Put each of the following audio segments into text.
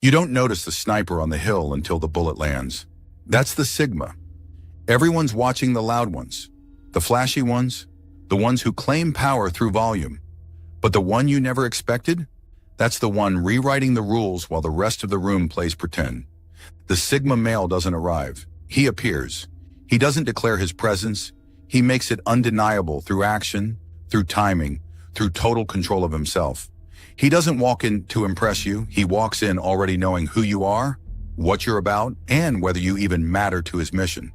You don't notice the sniper on the hill until the bullet lands. That's the Sigma. Everyone's watching the loud ones, the flashy ones, the ones who claim power through volume. But the one you never expected? That's the one rewriting the rules while the rest of the room plays pretend. The Sigma male doesn't arrive. He appears. He doesn't declare his presence. He makes it undeniable through action, through timing, through total control of himself. He doesn't walk in to impress you. He walks in already knowing who you are, what you're about, and whether you even matter to his mission.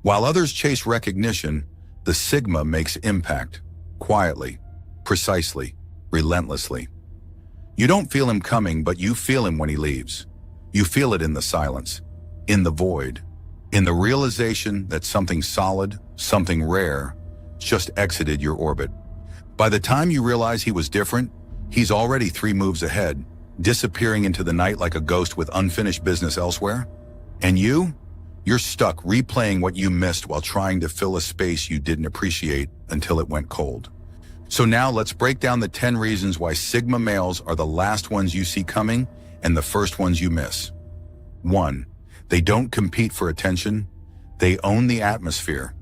While others chase recognition, the Sigma makes impact, quietly, precisely, relentlessly. You don't feel him coming, but you feel him when he leaves. You feel it in the silence, in the void, in the realization that something solid, something rare, just exited your orbit. By the time you realize he was different, he's already 3 moves ahead, disappearing into the night like a ghost with unfinished business elsewhere. And you're stuck replaying what you missed while trying to fill a space you didn't appreciate until it went cold. So now let's break down the 10 reasons why Sigma males are the last ones you see coming and the first ones you miss. 1. They don't compete for attention. They own the atmosphere.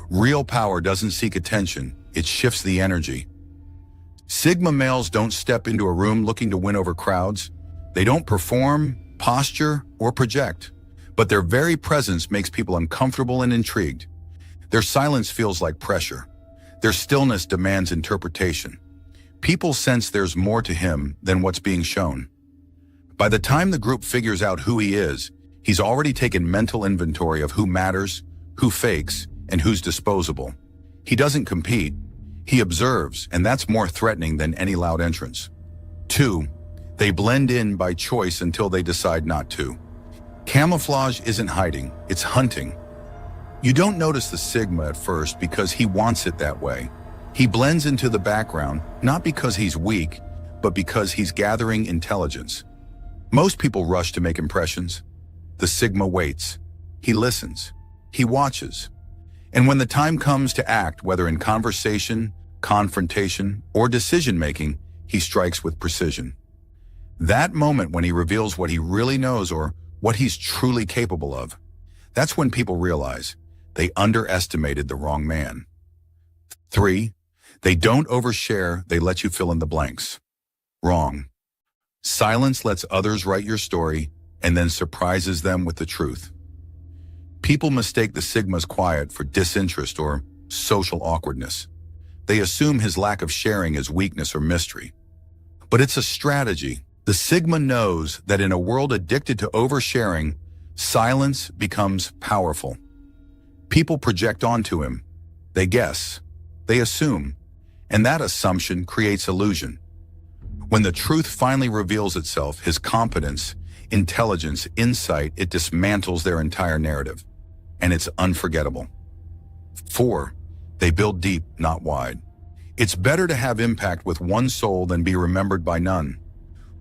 Real power doesn't seek attention. It shifts the energy. Sigma males don't step into a room looking to win over crowds. They don't perform, posture, or project. But their very presence makes people uncomfortable and intrigued. Their silence feels like pressure. Their stillness demands interpretation. People sense there's more to him than what's being shown. By the time the group figures out who he is, he's already taken mental inventory of who matters, who fakes, and who's disposable. He doesn't compete. He observes, and that's more threatening than any loud entrance. 2. They blend in by choice until they decide not to. Camouflage isn't hiding, it's hunting. You don't notice the Sigma at first because he wants it that way. He blends into the background, not because he's weak, but because he's gathering intelligence. Most people rush to make impressions. The Sigma waits. He listens. He watches. And when the time comes to act, whether in conversation, confrontation, or decision-making, he strikes with precision. That moment when he reveals what he really knows or what he's truly capable of, that's when people realize they underestimated the wrong man. 3. They don't overshare, they let you fill in the blanks. Wrong. Silence lets others write your story and then surprises them with the truth. People mistake the Sigma's quiet for disinterest or social awkwardness. They assume his lack of sharing is weakness or mystery. But it's a strategy. The Sigma knows that in a world addicted to oversharing, silence becomes powerful. People project onto him. They guess. They assume. And that assumption creates illusion. When the truth finally reveals itself, his competence, intelligence, insight, it dismantles their entire narrative. And it's unforgettable. 4. They build deep, not wide. It's better to have impact with one soul than be remembered by none.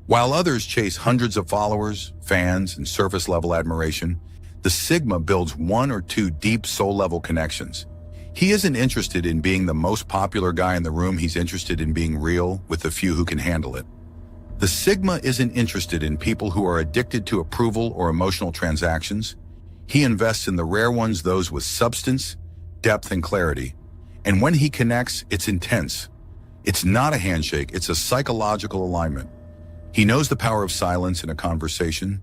While others chase hundreds of followers, fans, and surface-level admiration, the Sigma builds 1 or 2 deep soul-level connections. He isn't interested in being the most popular guy in the room, he's interested in being real with the few who can handle it. The Sigma isn't interested in people who are addicted to approval or emotional transactions. He invests in the rare ones, those with substance, depth, and clarity. And when he connects, it's intense. It's not a handshake, it's a psychological alignment. He knows the power of silence in a conversation,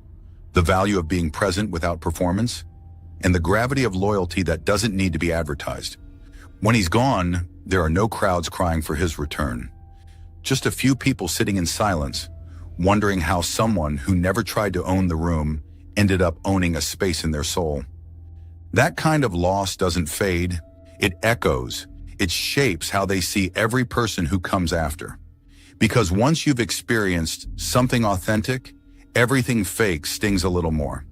the value of being present without performance, and the gravity of loyalty that doesn't need to be advertised. When he's gone, there are no crowds crying for his return. Just a few people sitting in silence, wondering how someone who never tried to own the room ended up owning a space in their soul. That kind of loss doesn't fade, it echoes. It shapes how they see every person who comes after. Because once you've experienced something authentic, everything fake stings a little more.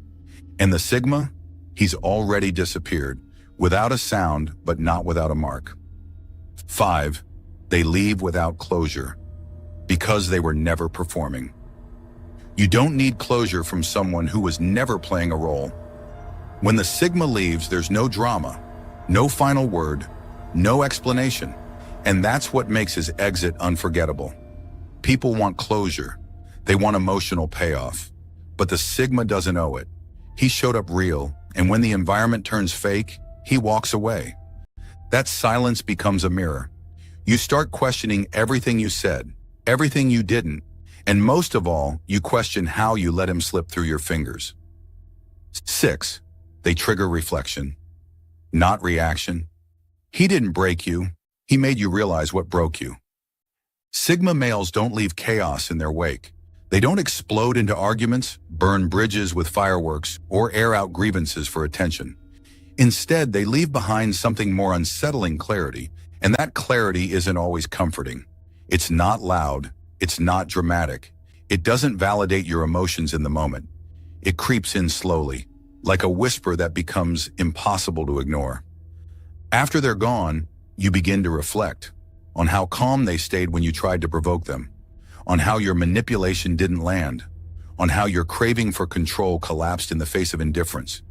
And the Sigma, he's already disappeared, without a sound, but not without a mark. 5. They leave without closure, because they were never performing. You don't need closure from someone who was never playing a role. When the Sigma leaves, there's no drama, no final word, no explanation, and that's what makes his exit unforgettable. People want closure. They want emotional payoff. But the Sigma doesn't owe it. He showed up real, and when the environment turns fake, he walks away. That silence becomes a mirror. You start questioning everything you said, everything you didn't, and most of all, you question how you let him slip through your fingers. 6. They trigger reflection, not reaction. He didn't break you. He made you realize what broke you. Sigma males don't leave chaos in their wake. They don't explode into arguments, burn bridges with fireworks, or air out grievances for attention. Instead, they leave behind something more unsettling: clarity, and that clarity isn't always comforting. It's not loud. It's not dramatic. It doesn't validate your emotions in the moment. It creeps in slowly, like a whisper that becomes impossible to ignore. After they're gone, you begin to reflect on how calm they stayed when you tried to provoke them, on how your manipulation didn't land, on how your craving for control collapsed in the face of indifference.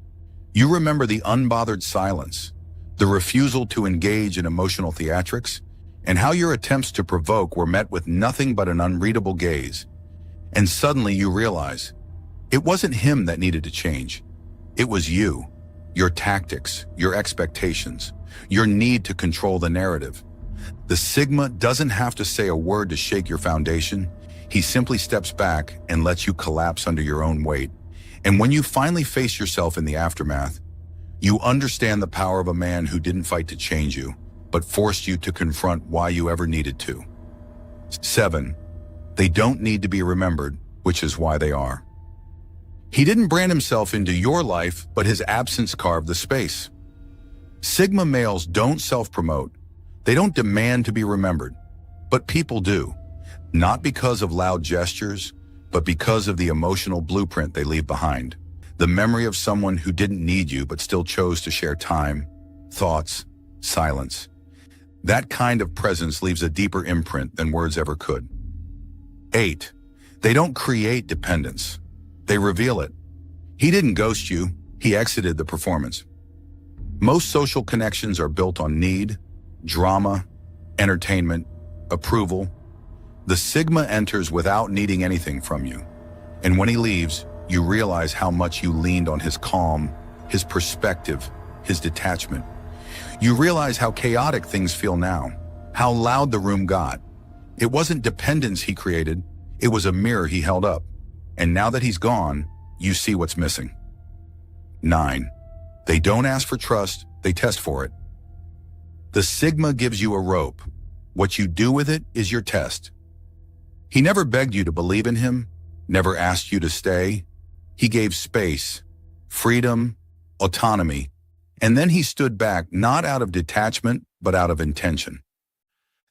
You remember the unbothered silence, the refusal to engage in emotional theatrics, and how your attempts to provoke were met with nothing but an unreadable gaze. And suddenly you realize, it wasn't him that needed to change. It was you, your tactics, your expectations, your need to control the narrative. The Sigma doesn't have to say a word to shake your foundation. He simply steps back and lets you collapse under your own weight. And when you finally face yourself in the aftermath, you understand the power of a man who didn't fight to change you, but forced you to confront why you ever needed to. 7. They don't need to be remembered, which is why they are. He didn't brand himself into your life, but his absence carved the space. Sigma males don't self-promote. They don't demand to be remembered, but people do, not because of loud gestures, but because of the emotional blueprint they leave behind. The memory of someone who didn't need you but still chose to share time, thoughts, silence. That kind of presence leaves a deeper imprint than words ever could. 8. They don't create dependence. They reveal it. He didn't ghost you. He exited the performance. Most social connections are built on need, drama, entertainment, approval. The Sigma enters without needing anything from you. And when he leaves, you realize how much you leaned on his calm, his perspective, his detachment. You realize how chaotic things feel now, how loud the room got. It wasn't dependence he created, it was a mirror he held up. And now that he's gone, you see what's missing. 9. They don't ask for trust, they test for it. The Sigma gives you a rope. What you do with it is your test. He never begged you to believe in him, never asked you to stay. He gave space, freedom, autonomy, and then he stood back not out of detachment, but out of intention.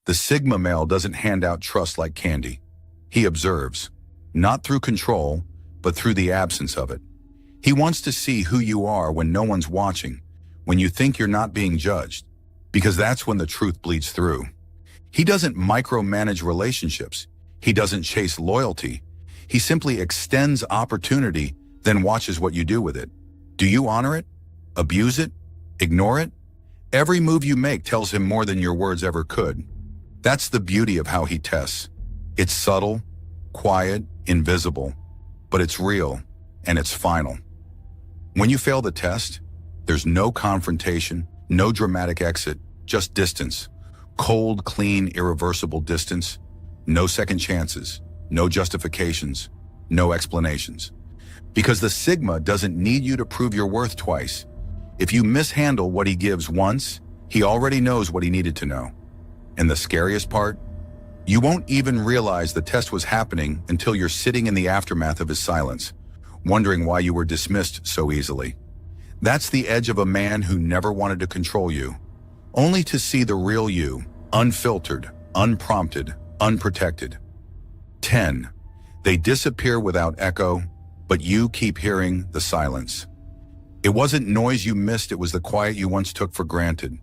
The Sigma male doesn't hand out trust like candy. He observes, not through control, but through the absence of it. He wants to see who you are when no one's watching, when you think you're not being judged, because that's when the truth bleeds through. He doesn't micromanage relationships. He doesn't chase loyalty. He simply extends opportunity, then watches what you do with it. Do you honor it? Abuse it? Ignore it? Every move you make tells him more than your words ever could. That's the beauty of how he tests. It's subtle, quiet, invisible, but it's real, and it's final. When you fail the test, there's no confrontation, no dramatic exit, just distance. Cold, clean, irreversible distance. No second chances, no justifications, no explanations. Because the Sigma doesn't need you to prove your worth twice. If you mishandle what he gives once, he already knows what he needed to know. And the scariest part? You won't even realize the test was happening until you're sitting in the aftermath of his silence, wondering why you were dismissed so easily. That's the edge of a man who never wanted to control you, only to see the real you, unfiltered, unprompted, unprotected. 10. They disappear without echo, but you keep hearing the silence. It wasn't noise you missed, it was the quiet you once took for granted.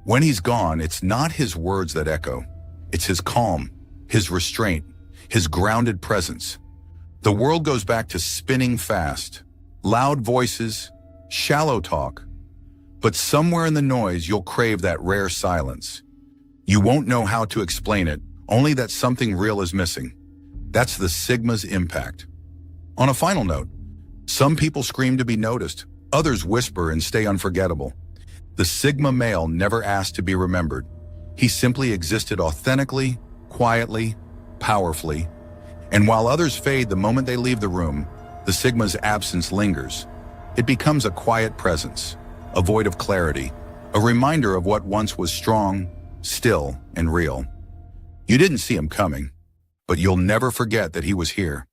When he's gone, it's not his words that echo. It's his calm, his restraint, his grounded presence. The world goes back to spinning fast, loud voices, shallow talk. But somewhere in the noise, you'll crave that rare silence. You won't know how to explain it, only that something real is missing. That's the Sigma's impact. On a final note, some people scream to be noticed, others whisper and stay unforgettable. The Sigma male never asked to be remembered. He simply existed authentically, quietly, powerfully. And while others fade the moment they leave the room, the Sigma's absence lingers. It becomes a quiet presence, a void of clarity, a reminder of what once was strong, still, and real. You didn't see him coming, but you'll never forget that he was here.